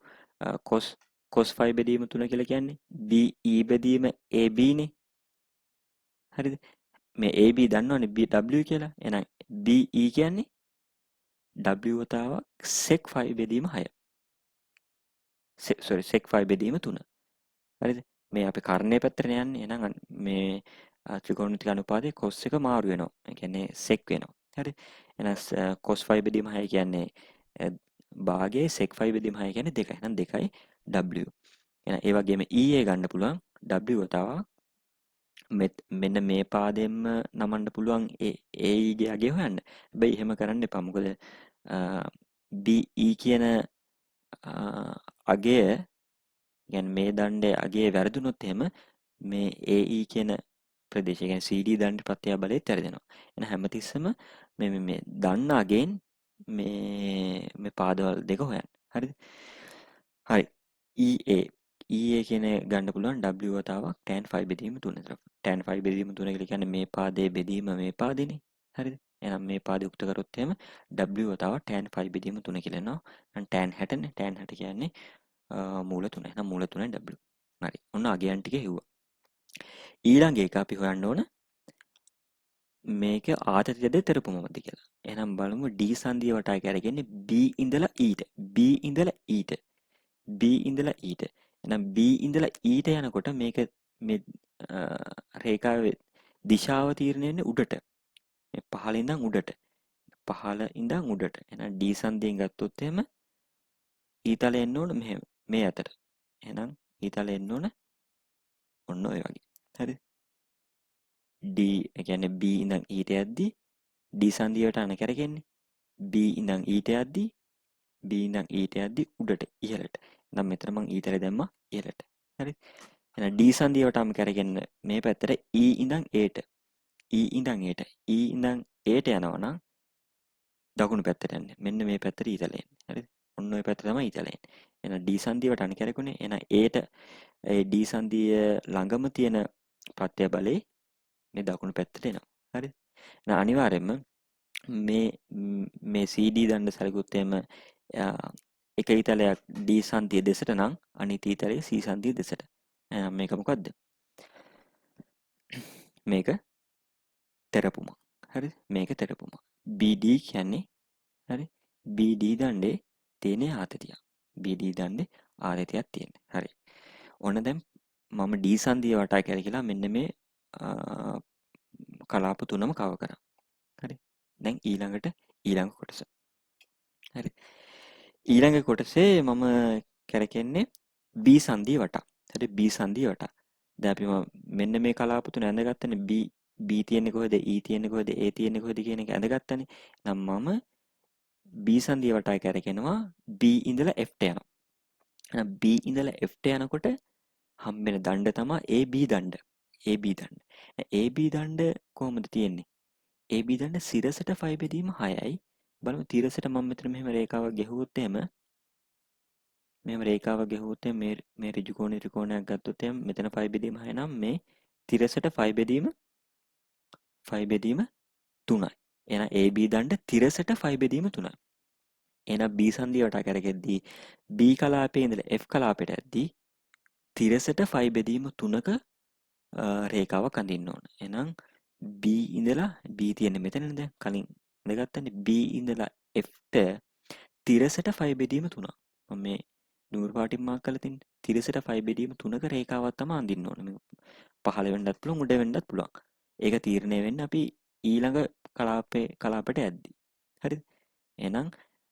cos 5 බෙදීම 3 කියලා කියන්නේ BE බෙදීම AB නේ. හරිද? මේ AB දන්නවනේ BW කියලා. එහෙනම් BE කියන්නේ W වතාවක් sec 5 බෙදීම 6. sec 5 බෙදීම 3. හරිද? මේ අපි කර්ණයේ පැත්තට යන්නේ. එහෙනම් මේ ත්‍රිකෝණමිතික අනුපාතයේ cos එක මාරු වෙනවා. ඒ කියන්නේ sec වෙනවා. හරි? එහෙනම් cos 5 බෙදීම 6 කියන්නේ භාගයේ sec 5 බෙදීම 6 කියන්නේ 2. එහෙනම් 2යි W. එහෙනම් ඒ වගේම EA ගන්න පුළුවන් W වතාවක් මෙන්න මේ පාදයෙන්ම නමන්න පුළුවන් AE ගේ අගය හොයන්න. හැබැයි එහෙම කරන්න එපා. මොකද BE කියන අගය කියන්නේ මේ දණ්ඩේ අගය වැරදුනොත් එහෙම මේ AE කියන ප්‍රදේශය කියන්නේ CD දණ්ඩ ප්‍රත්‍යබලයේ වැරදෙනවා. එහෙනම් හැමතිස්සෙම මේ දන්න අගෙන් මේ පාදවල දෙක හොයන්න. හරිද? හරි. EA කියන ගන්න පුළුවන් W වතාවක් tan 5 බෙදීම 3. tan 5 බෙදීම 3 කියලා කියන්නේ මේ පාදයේ බෙදීම මේ පාදෙනේ. හරිද? එහෙනම් මේ පාදේ උක්ත කරොත් එහෙම W වතාවක් tan 5 බෙදීම 3 කියලා එනවා. එහෙනම් tan 60 නේ. tan 60 කියන්නේ මූල 3. එහෙනම් මූල 3යි W. හරි. ඔන්න අගයන් ටික හෙව්වා. ඊළඟ එක අපි හොයන්න ඕන මේක ආතතියද තෙරපුමක්ද කියලා. එහෙනම් බලමු D සංදිය වටා කැරගෙන්නේ B ඉඳලා E ට. B ඉඳලා E ට. B ඉඳලා E ට. එහෙනම් B ඉඳලා E ට යනකොට මේක මේ රේඛාවේ දිශාව තීරණය වෙන්නේ උඩට. මේ පහළ ඉඳන් උඩට. පහළ ඉඳන් උඩට. එහෙනම් D සංදියෙන් ගත්තොත් එහෙම E තලය එන්න ඕන මෙහෙම මේ අතට. එහෙනම් E තලය එන්න ඕන ඔන්න ඔය වගේ. හරිද? D ඒ කියන්නේ B ඉඳන් E ට යද්දී D සංදියට අන කරගෙන්නේ B ඉඳන් E ට යද්දී B ඉඳන් E ට යද්දී උඩට ඉහළට. එහෙනම් මෙතන මම E තලය දැම්මා ඉහළට. හරි? එහෙනම් D සංදියටම කරගෙන මේ පැත්තට E ඉඳන් A ට E ඉඳන් A ට E ඉඳන් A ට යනවා නම් දකුණු පැත්තට යන්නේ. මෙන්න මේ පැත්තට E තලය එන්නේ. හරිද? ඔන්න ඔය පැත්ත තමයි E තලය එන්නේ. එහෙනම් D සංදියට අන කරගුණේ. එහෙනම් A ට ඒ D සංදිය ළඟම තියෙන ප්‍රත්‍යබලේ මේ දකුණු පැත්තට එනවා. හරිද? එහෙනම් අනිවාර්යයෙන්ම මේ CD දණ්ඩ සැලකුවොත් එහෙම එක ඊතලයක් D සංදිය දෙසට නම් අනිත් ඊතලයේ C සංදිය දෙසට. එහෙනම් මේක මොකද්ද? මේක තෙරපුම. හරිද? මේක තෙරපුම. BD කියන්නේ හරි? BD දණ්ඩේ තියෙන ආතතිය. BD දණ්ඩේ ආතතියක් තියෙන්නේ. හරි. ඔන්න දැන් මම D සංදිය වටා කරලා මෙන්න මේ කලාප තුනම කව කරා. හරි? දැන් ඊළඟ කොටස. හරි. ඊළඟ කොටසේ මම කරකෙන්නේ B සංදිය වටා. හරි B සංදිය වටා. දැන් අපි මෙන්න මේ කලාප තුන ඇඳගත්තනේ B තියෙන්නේ කොහෙද E තියෙන්නේ කොහෙද A තියෙන්නේ කොහෙද කියන එක ඇඳගත්තනේ. නම් මම B සංදිය වටා කරකිනවා B ඉඳලා F ට යනවා. එහෙනම් B ඉඳලා F ට යනකොට හම්බෙන දණ්ඩ තමයි AB දණ්ඩ. AB දණ්ඩ. AB දණ්ඩ කොහොමද තියෙන්නේ? AB දණ්ඩ සිරසට 5 බෙදීම 6යි. බලමු තිරසට මම මෙතන මෙහෙම රේඛාවක් ගෙහුවොත් එහෙම මෙහෙම රේඛාවක් ගෙහුවොත් එහෙම මේ ඍජු කෝණී ත්‍රිකෝණයක් ගත්තොත් එහෙම මෙතන 5 බෙදීම 6 නම් මේ තිරසට 5 බෙදීම 3යි. එහෙනම් AB දණ්ඩ තිරසට 5 බෙදීම 3යි. එහෙනම් B සංදිය වටා කරගෙද්දී B කලාපයේ ඉඳලා F කලාපයට යද්දී තිරසට 5 බෙදීම 3ක රේඛාවක් අඳින්න ඕන. එහෙනම් B ඉඳලා B තියෙන්නේ මෙතනනේ දැන් කලින් ඉඳගත්තනේ B ඉඳලා F ට තිරසට 5 බෙදීම 3. මම මේ නුඹර පාටින් මාක් කරලා තින්නේ. තිරසට 5 බෙදීම 3ක රේඛාවක් තමයි අඳින්න ඕන. මේ පහළ වෙන්නත් පුළුවන් උඩ වෙන්නත් පුළුවන්. ඒක තීරණය වෙන්නේ අපි ඊළඟ කලාපයට යද්දී. හරිද? එහෙනම්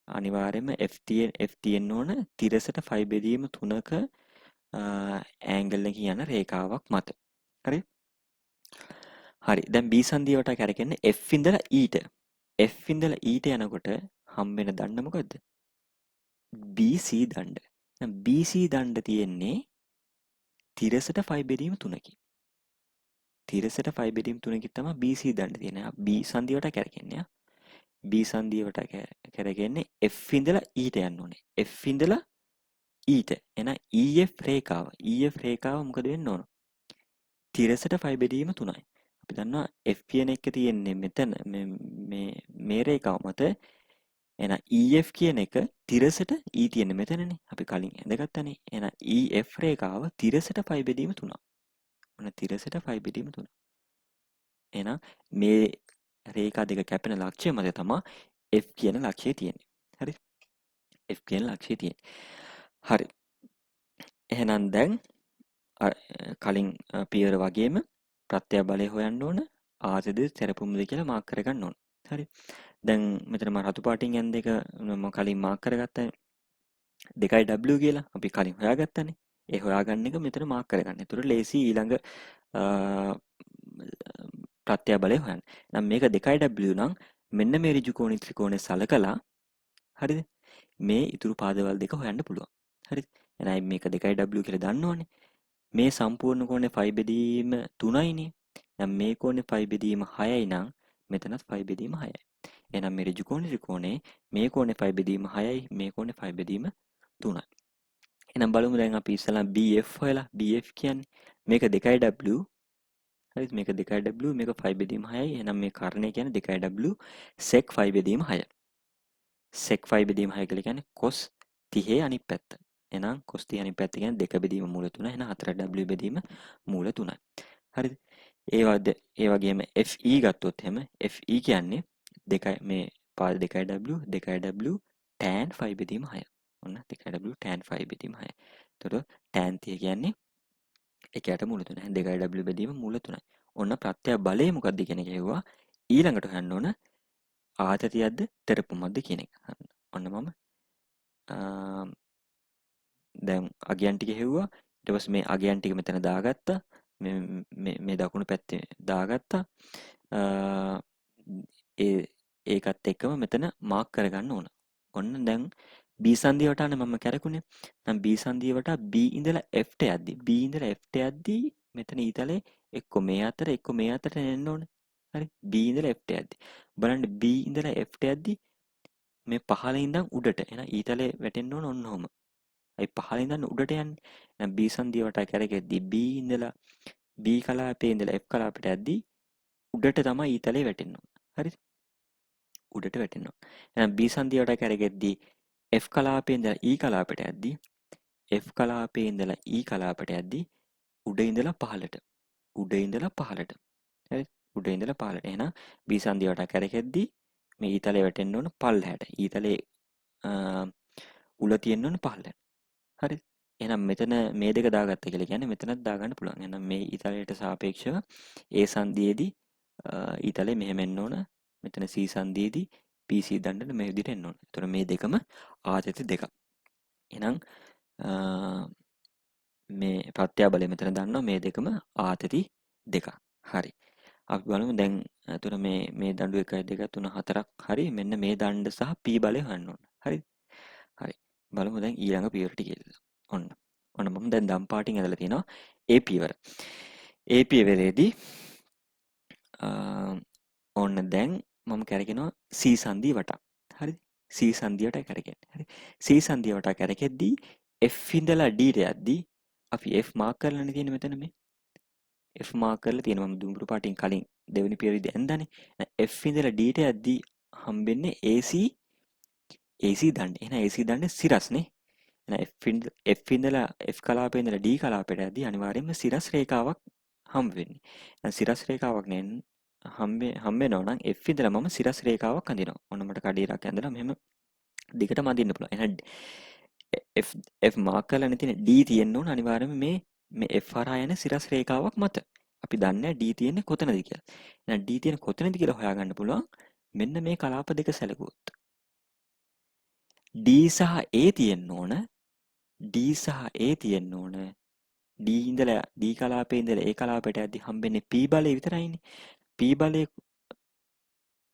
අනිවාර්යයෙන්ම F තියෙන්න ඕන තිරසට 5 බෙදීම 3ක ඇන්ගල් එක යන රේඛාවක් මත. හරි? හරි. දැන් B සංදියට කැරකෙන්නේ F ඉඳලා E ට. F ඉඳලා E ට යනකොට හම්බ වෙන දණ්ඩ මොකද්ද? BC දණ්ඩ. දැන් BC දණ්ඩ තියෙන්නේ තිරසට ෆයි බෙදීම 3කින්. තිරසට ෆයි බෙදීම 3කින් තමයි BC දණ්ඩ තියෙන්නේ. B සංදියට කැරකෙන්නේ. B සංදියට කැරකෙන්නේ F ඉඳලා E ට යන්න ඕනේ. F ඉඳලා E ට. එහෙනම් EF රේඛාව. EF රේඛාව මොකද වෙන්න ඕන? තිරසට ෆයි බෙදීම 3යි. අපි දන්නවා F කියන එක තියෙන්නේ මෙතන මේ රේඛාව මත. එහෙනම් EF කියන එක තිරසට E තියෙන්නේ මෙතනනේ. අපි කලින් ඇඳගත්තානේ. එහෙනම් EF රේඛාව තිරසට ෆයි බෙදීම 3. ඔන්න තිරසට ෆයි බෙදීම 3. එහෙනම් මේ රේඛා දෙක කැපෙන ලක්ෂ්‍ය මත තමයි F කියන ලක්ෂ්‍යය තියෙන්නේ. හරි? F කියන ලක්ෂ්‍යය තියෙන්නේ. හරි. එහෙනම් දැන් කලින් පියවර වගේම ප්‍රත්‍ය බලය හොයන්න ඕන ආතද තෙරපුම්ද කියලා මාක් කරගන්න ඕන. හරි. දැන් මෙතන මම රතු පාටින් යන දෙක මම කලින් මාක් කරගත්තා 2W කියලා අපි කලින් හොයාගත්තානේ. ඒ හොයාගන්න එක මෙතන මාක් කරගන්න. ඒතර ලේසි ඊළඟ ප්‍රත්‍ය බලය හොයන්න. නම් මේක 2W නම් මෙන්න මේ ඍජු කෝණී ත්‍රිකෝණය සලකලා හරිද? මේ ඉතුරු පාදවල දෙක හොයන්න පුළුවන්. හරිද? එහෙනම් මේක 2W කියලා දන්නවනේ. මේ සම්පූර්ණ කෝණය ෆයි බෙදීම 3යිනේ. දැන් මේ කෝණය ෆයි බෙදීම 6යි නම් මෙතනත් ෆයි බෙදීම 6යි. එහෙනම් මේ ඍජු කෝණී ත්‍රිකෝණේ මේ කෝණය ෆයි බෙදීම 6යි මේ කෝණය ෆයි බෙදීම 3යි. එහෙනම් බලමු දැන් අපි ඉස්සලා BF හොයලා BF කියන්නේ මේක 2W හරිද මේක 2W මේක ෆයි බෙදීම 6යි. එහෙනම් මේ කර්ණය කියන්නේ 2W sec ෆයි බෙදීම 6. sec ෆයි බෙදීම 6 කියලා කියන්නේ cos 30 අනිත් පැත්ත. එහෙනම් cos 30 අනිත් පැත්ත කියන්නේ 2 බෙදීම මූල 3. එහෙනම් 4W බෙදීම මූල 3යි. හරිද? ඒ වගේම FE ගත්තොත් එහෙම FE කියන්නේ දෙකයි මේ පාද 2W 2W tan ෆයි බෙදීම 6. ඔන්න 2W tan ෆයි බෙදීම 6. එතකොට tan 30 කියන්නේ එකයට මූල 3. 2W බෙදීම මූල 3යි. ඔන්න ප්‍රත්‍ය බලය මොකක්ද කියන එක හෙව්වා. ඊළඟට හොයන්න ඕන ආතතියක්ද තෙරපුමක්ද කියන එක. ඔන්න මම දැන් අගයන් ටික හෙව්වා. ඊට පස්සේ මේ අගයන් ටික මෙතන දාගත්තා. මේ දකුණු පැත්තේ දාගත්තා. ඒකත් එක්කම මෙතන මාක් කරගන්න ඕන. ඔන්න දැන් B සංදිය වටානේ මම කැරකුනේ. දැන් B සංදිය වටා B ඉඳලා F ට යද්දි B ඉඳලා F ට යද්දි මෙතන ඊතලේ එක්ක මේ අතර එක්ක මේ අතට එන්න ඕනේ. හරි? B ඉඳලා F ට යද්දි. බලන්න B ඉඳලා F ට යද්දි මේ පහළ ඉඳන් උඩට එන ඊතලේ වැටෙන්න ඕන ඔන්න ඔහම. අයි පහළ ඉඳන් උඩට යන්නේ. දැන් B සංදිය වටා කැරකෙද්දි B ඉඳලා B කලාපේ ඉඳලා F කලාපයට යද්දි උඩට තමයි ඊතලේ වැටෙන්න ඕන. හරිද? උඩට වැටෙන්න ඕන. එහෙනම් B සංදිය වටා කැරකෙද්දි F කලාපේ ඉඳලා E කලාපයට යද්දි F කලාපේ ඉඳලා E කලාපයට යද්දි උඩ ඉඳලා පහළට. උඩ ඉඳලා පහළට. හරිද? උඩ ඉඳලා පහළට. එහෙනම් B සංදිය වටා කැරකෙද්දි මේ ඊතලේ වැටෙන්න ඕන පල්ලහැට. ඊතලේ උල තියෙන්න ඕන පහළට. හරිද? එහෙනම් මෙතන මේ දෙක දාගත්ත කියලා කියන්නේ මෙතනත් දාගන්න පුළුවන්. එහෙනම් මේ ඊතලයට සාපේක්ෂව A සංදියේදී ඊතලේ මෙහෙම එන්න ඕන. මෙතන C සංදියේදී PC දණ්ඩට මේ විදිහට එන්න ඕන. එතකොට මේ දෙකම ආතති දෙකක්. එහෙනම් මේ ප්‍රත්‍ය බලය මෙතන දන්නවා මේ දෙකම ආතති දෙකක්. හරි. අපි බලමු දැන් එතකොට මේ දඬු 1 2 3 4ක් හරි මෙන්න මේ දණ්ඩ සහ P බලය හොයන්න ඕන. හරිද? හරි. බලමු දැන් ඊළඟ පියවරට කියලා. ඔන්න මම දැන් දම් පාටින් ඇදලා තියෙනවා A පියවර. A පියවරේදී ඔන්න දැන් මම කැරගෙනවා C සංදිය වටා. හරිද? C සංදියට කැරගෙන්නේ. හරි. C සංදිය වටා කැරගෙද්දී F ඉඳලා D ට යද්දී අපි F මාක් කරලානේ තියෙන්නේ මෙතන මේ. F මාක් කරලා තියෙනවා මම දුඹුරු පාටින් කලින් දෙවෙනි පියවරේදී ඇඳානේ. F ඉඳලා D ට යද්දී හම්බෙන්නේ AC දණ්ඩ. එහෙනම් AC දණ්ඩ සිරස්නේ. එහෙනම් F ඉඳලා F කලාපේ ඉඳලා D කලාපයට යද්දී අනිවාර්යයෙන්ම සිරස් රේඛාවක් හම්බ වෙන්නේ. දැන් සිරස් රේඛාවක් නේ හම්බෙනවා නම් F ඉඳලා මම සිරස් රේඛාවක් අඳිනවා. ඔන්න මට කඩේරක් ඇඳලා මෙහෙම දිගටම අඳින්න පුළුවන්. එහෙනම් F මාක් කරලා තියෙන D තියෙන්න ඕන අනිවාර්යයෙන්ම මේ F හරහා යන සිරස් රේඛාවක් මත. අපි දන්නේ D තියෙන්නේ කොතනද කියලා. එහෙනම් D තියෙන්නේ කොතනද කියලා හොයාගන්න පුළුවන්. මෙන්න මේ කලාප දෙක සැලකුවොත්. D සහ A තියෙන්න ඕන. D සහ A තියෙන්න ඕන D ඉඳලා D කලාපේ ඉඳලා A කලාපයට යද්දි හම්බෙන්නේ P බලය විතරයිනේ. P බලය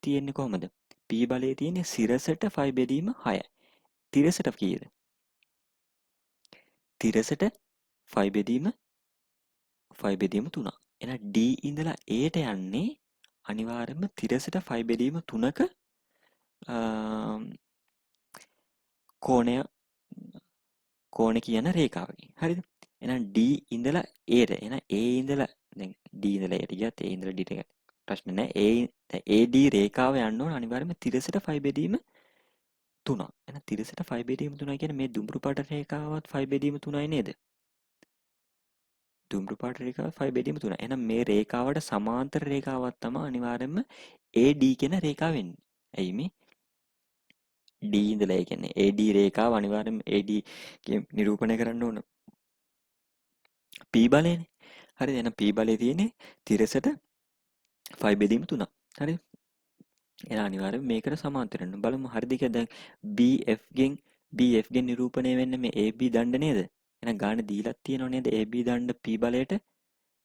තියෙන්නේ කොහමද? P බලය තියෙන්නේ සිරසට 5 බෙදීම 6යි. තිරසට කීයද? තිරසට 5 බෙදීම 3ක්. එහෙනම් D ඉඳලා Aට යන්නේ අනිවාර්යයෙන්ම තිරසට 5 බෙදීම 3ක කෝණය කියන රේඛාවකින්. හරිද? එහෙනම් D ඉඳලා Aට එහෙනම් A ඉඳලා දැන් D ඉඳලා Aට ගියත් A ඉඳලා D ට ප්‍රශ්න නැහැ. AD රේඛාව යන්න ඕන අනිවාර්යයෙන්ම තිරසට 5 බෙදීම 3ක්. එහෙනම් තිරසට 5 බෙදීම 3යි කියන්නේ මේ දුඹුරු පාට රේඛාවත් 5 බෙදීම 3යි නේද? දුම්රු පාට රේඛාව 5 බෙදීම 3. එහෙනම් මේ රේඛාවට සමාන්තර රේඛාවක් තමයි අනිවාර්යයෙන්ම AD කියන රේඛාව වෙන්නේ. ඇයි මේ D ඉඳලා ඒ කියන්නේ AD රේඛාව අනිවාර්යයෙන්ම AD නිරූපණය කරන්න ඕන P බලයනේ. හරිද? එහෙනම් P බලය තියෙන්නේ තිරසට 5 බෙදීම 3. හරිද? එහෙනම් අනිවාර්යයෙන්ම මේකට සමාන්තර වෙන්න බලමු. හරිද කියලා දැන් BF ගෙන් නිරූපණය වෙන්නේ මේ AB දණ්ඩ නේද? එහෙනම් ගාන දීලා තියෙනව නේද AB දණ්ඩ P බලයට?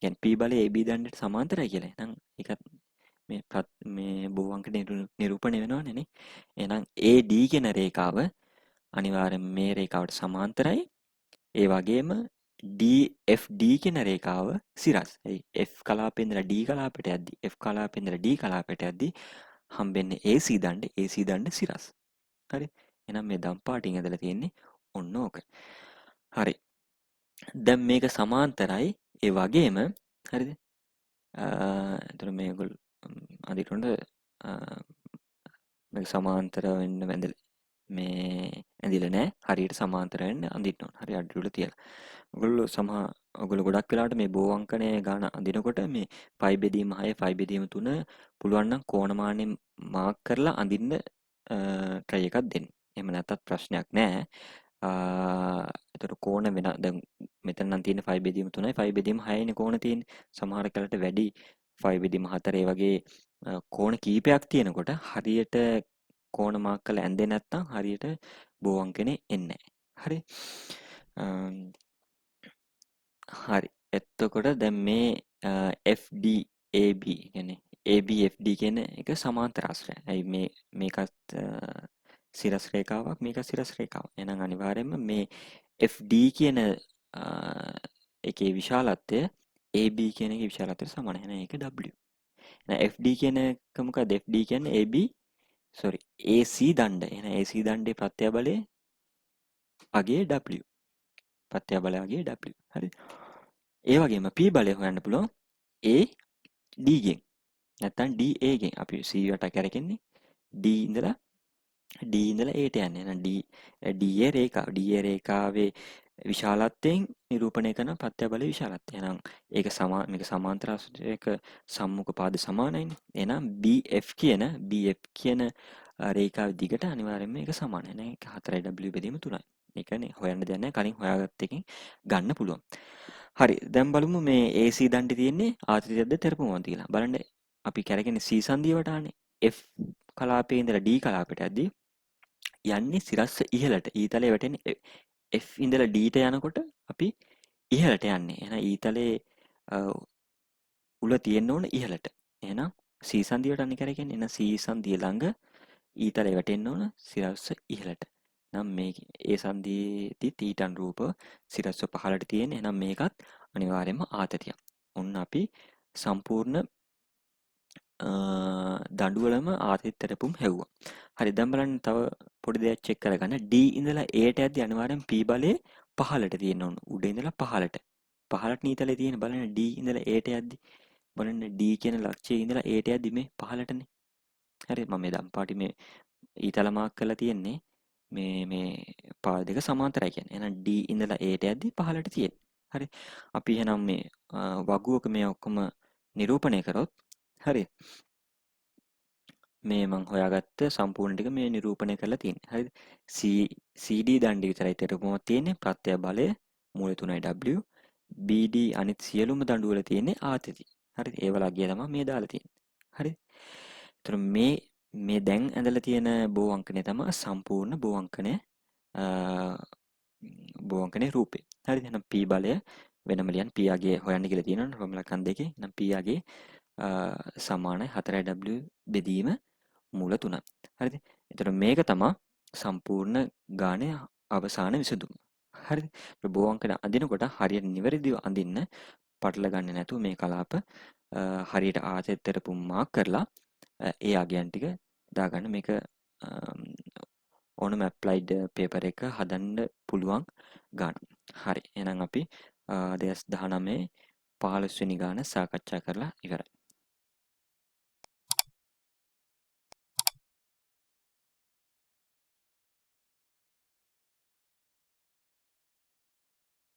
කියන්නේ P බලය AB දණ්ඩට සමාන්තරයි කියලා. එහෙනම් ඒකත් මේ බෝවංක නිරූපණය වෙනවනේ නේ. එහෙනම් AD කියන රේඛාව අනිවාර්යයෙන්ම මේ රේඛාවට සමාන්තරයි. ඒ වගේම DFD කියන රේඛාව සිරස්. F කලාපේ ඉඳලා D කලාපයට යද්දි F කලාපේ ඉඳලා D කලාපයට යද්දි හම්බෙන්නේ AC දණ්ඩ සිරස්. හරි. එහෙනම් මේ දම් පාටින් ඇදලා තියෙන්නේ ඔන්න ඕක. හරි. දැන් මේක සමාන්තරයි. ඒ වගේම හරිද? එතකොට මේගොල්ලෝ අදිටොන්ට මේක සමාන්තර වෙන්න මේ ඇඳිලා නැහැ. හරියට සමාන්තර වෙන්න අඳින්න ඕන. හරි අඩිවල තියලා. ඔයගොල්ලෝ ගොඩක් වෙලාවට මේ බෝ අංකණයේ ගාන අඳිනකොට මේ 5 බෙදීම 6 5 බෙදීම 3 පුළුවන් නම් කෝණමානෙන් මාක් කරලා අඳින්න try එකක් දෙන්න. එහෙම නැත්තත් ප්‍රශ්නයක් නැහැ. එතකොට කෝණ වෙන දැන් මෙතන නම් තියෙන්නේ 5 බෙදීම 3යි 5 බෙදීම 6යිනේ කෝණ තියෙන්නේ. සමහර කලට වැඩි 5 බෙදීම 4 ඒ වගේ කෝණ කීපයක් තියෙනකොට හරියට කෝණ මාක් කරලා ඇඳේ නැත්නම් හරියට බෝ අංකනේ එන්නේ නැහැ. හරි. හරි. එතකොට දැන් මේ FD AB කියන්නේ AB FD කියන එක සමාන්තර ආශ්‍රයයි. ඇයි මේකත් සිරස් රේඛාවක් මේක සිරස් රේඛාවක්. එහෙනම් අනිවාර්යයෙන්ම මේ FD කියන එකේ විශාලත්වය AB කියන එකේ විශාලත්වයට සමානයි. එහෙනම් ඒක W. එහෙනම් FD කියන එක මොකද? FD කියන්නේ AB AC දණ්ඩ. එහෙනම් AC දණ්ඩේ ප්‍රත්‍යබලය අගේ W. ප්‍රත්‍යබලය අගේ W. හරි. ඒ වගේම P බලය හොයන්න පුළුවන් AD ගෙන්. නැත්නම් DA ගෙන්. අපි C වට කරකෙන්නේ D ඉඳලා Aට යන්නේ. එහෙනම් DA රේඛාවේ විශාලත්වයෙන් නිරූපණය කරන ප්‍රත්‍යබලයේ විශාලත්වය. එහෙනම් මේක සමාන්තර ආශ්‍රයක සම්මුඛ පාද සමානයිනේ. එහෙනම් BF කියන රේඛාව දිගට අනිවාර්යයෙන්ම මේක සමානයි. එහෙනම් ඒක 4W බෙදීම 3යි. ඒකනේ හොයන්න දෙයක් නැහැ. කලින් හොයාගත්ත එකෙන් ගන්න පුළුවන්. හරි. දැන් බලමු මේ AC දණ්ඩේ තියෙන්නේ ආතතියක්ද තෙරපුමක්ද කියලා. බලන්න අපි කරගෙන C සංදිය වටානේ. F කලාපයේ ඉඳලා D කලාපයට යද්දී යන්නේ සිරස්ස ඉහළට. ඊතලයේ වැටෙන්නේ F ඉඳලා D ට යනකොට අපි ඉහළට යන්නේ. එහෙනම් ඊතලයේ උල තියෙන්න ඕන ඉහළට. එහෙනම් C සංදියට අනි කරගෙන එන C සංදිය ළඟ ඊතලයේ වැටෙන්න ඕන සිරස්ස ඉහළට. නම් මේ ඒ සංදියේදී ඊට අනුරූප සිරස්ස පහළට තියෙන. එහෙනම් මේකත් අනිවාර්යයෙන්ම ආතතියක්. ඔන්න අපි සම්පූර්ණ දඬුවලම ආතති තෙරපුම් හැව්වා. හරි දැන් බලන්න තව පොඩි දෙයක් චෙක් කරගන්න. D ඉඳලා Aට යද්දි අනිවාර්යෙන් P බලය පහළට තියෙන්න ඕන. උඩ ඉඳලා පහළට. පහළට නීතලේ තියෙන බලන්න D ඉඳලා Aට යද්දි බලන්න D කියන ලක්ෂයේ ඉඳලා Aට යද්දි මේ පහළටනේ. හරි මම මේ දම් පාටි මේ ඊතල මාක් කරලා තියෙන්නේ මේ පාද දෙක සමාන්තරයි කියන්නේ. එහෙනම් D ඉඳලා Aට යද්දි පහළට තියෙන්නේ. හරි. අපි එහෙනම් මේ වගුවක මේ ඔක්කොම නිරූපණය කරොත් හරි මේ මං හොයාගත්ත සම්පූර්ණ ටික මේ නිරූපණය කරලා තියෙන්නේ. හරිද? CD දණ්ඩේ විතරයි තෙරපුමක් තියෙන්නේ. ප්‍රත්‍ය බලය මූල 3යි W. BD අනිත් සියලුම දඬු වල තියෙන්නේ ආතති. හරිද? ඒ වලගිය තමයි මේ දාලා තියෙන්නේ. හරිද? ඒතර මේ දැන් ඇඳලා තියෙන බෝ අංකණය තමයි සම්පූර්ණ බෝ අංකණය රූපේ. හරිද? එහෙනම් P බලය වෙනම ලියන්න p අගේ හොයන්න කියලා තියෙනවනේ ෆෝමියුලා කන් දෙකේ. නම් p අගේ සමානයි 4w බෙදීම මූල 3. හරිද? එතකොට මේක තමයි සම්පූර්ණ ගානේ අවසාන විසඳුම. හරිද? බෝ අංකන අඳිනකොට හරියට නිවැරදිව අඳින්න පටල ගන්න නැතුව මේ කලාප හරියට ආතෙත්තරපු මාක් කරලා ඒ අගයන් ටික දාගන්න. මේක ඕනම ඇප්ලයිඩ් පේපර් එක හදන්න පුළුවන් ගාන. හරි. එහෙනම් අපි 2019 15 වෙනි ගාන සාකච්ඡා කරලා ඉවරයි.